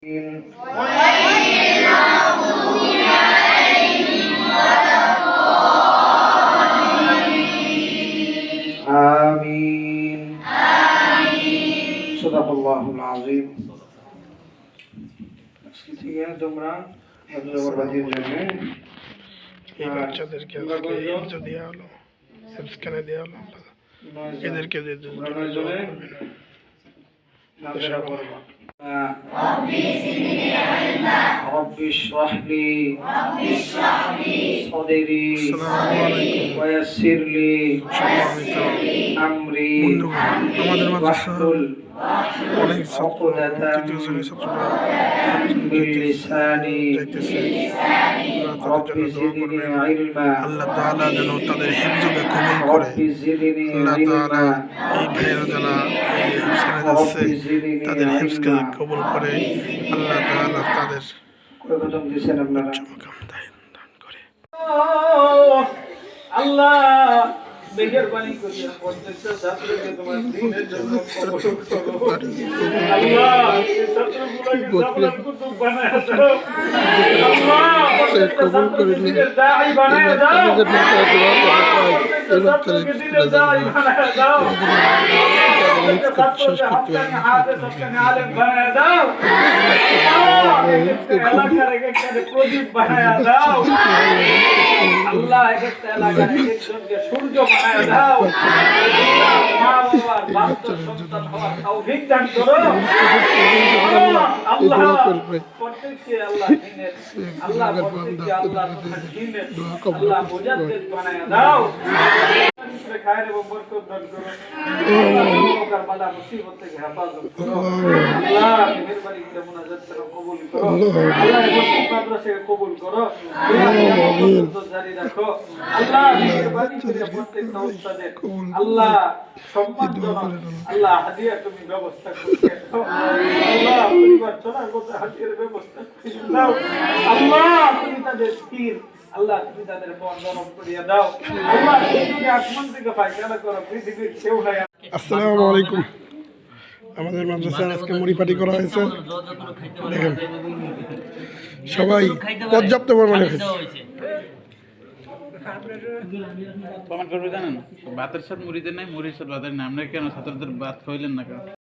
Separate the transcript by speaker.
Speaker 1: آمين صدق الله العظيم ঠিক আছে তোমরা জবরবাজির জন্য
Speaker 2: এই বাচ্চাদেরকে আজকে হিফজ দেওয়া হলো, হিফজখানে দেওয়া হলো। এদেরকে
Speaker 1: رب اشرح لي صدري ويسر لي أمري واحلل عقدة من لساني رب زدني علما
Speaker 2: আল্লাহ তাআলা যেন তাদের হিফজকে কবুল করে।
Speaker 1: رب زدني
Speaker 2: আল্লাহ তাআলা
Speaker 1: علما
Speaker 2: এই ভাইয়েরা যারা এই হিফজখানে যাচ্ছে তাদের হিফজকে কবুল করে। আল্লাহ তাআলা তাদের
Speaker 1: কতজন দিয়েছেন আপনারা
Speaker 2: চমকাম দান করে।
Speaker 1: আল্লাহ মেহেরবানি করে প্রত্যেকটা ছাত্রকে তোমার দ্বীনের জন্য কবুল করো। আল্লাহ এই ছাত্রগুলোকে জান্নাত কুতুব বানায় দাও। আল্লাহ প্রত্যেকটা ছাত্রকে দাঈ বানায় দাও। ছাত্রকে দ্বীনের দাঈ বানায় দাও। আলেম বানায় দাও। এলাকার একটা প্রদীপ বানায় দাও। আল্লাহ একটা এলাকার একজনকে সূর্য বানায় দাও। মা বাবার বাস্তব সন্তান হওয়ার তৌফিক দান করো। আল্লাহ প্রত্যেককে আল্লাহ দ্বীনের আল্লাহ প্রত্যেককে আল্লাহ তোমার দ্বীনের আল্লাহ মুজাদ্দিদ বানায় দাও। খায়ের এবং বরকত দান করো। আল্লাহ বালা মুসিবত থেকে হেফাজত করো। আল্লাহ মেহেরবানি করে মুনাজাত কবুল করো। আল্লাহ মসজিদ মাদ্রাসাকে কবুল করো। আল্লাহ জারি রাখো। আল্লাহ মেহেরবানি করে প্রত্যেকটা উস্তাদের আল্লাহ সম্মানজনক আল্লাহ হাদিয়া তুমি ব্যবস্থা করে দাও। আল্লাহ পরিবার চলার মতো হাদিয়ার ব্যবস্থা করে দাও। আল্লাহ তুমি তাদের স্থির আল্লাহ তুমি তাদের মন নরম করিয়া দাও। আল্লাহ তুমি আসমান থেকে ফায়সালা করো। পৃথিবীর কেউ নাই।
Speaker 2: আসসালামু আলাইকুম। আমাদের মাদ্রাসায় আজকে মুড়ি পাটি করা হয়েছে। দেখেন সবাই পর্যাপ্ত পরিমাণে খেয়েছে।
Speaker 3: প্রমাণ করবে জানেন, ভাতের সাথে মুড়ি দেন নাই, মুড়ির সাথে ভাতের নাই। আপনারা কেন ছাত্রদের ভাত খাইলেন না?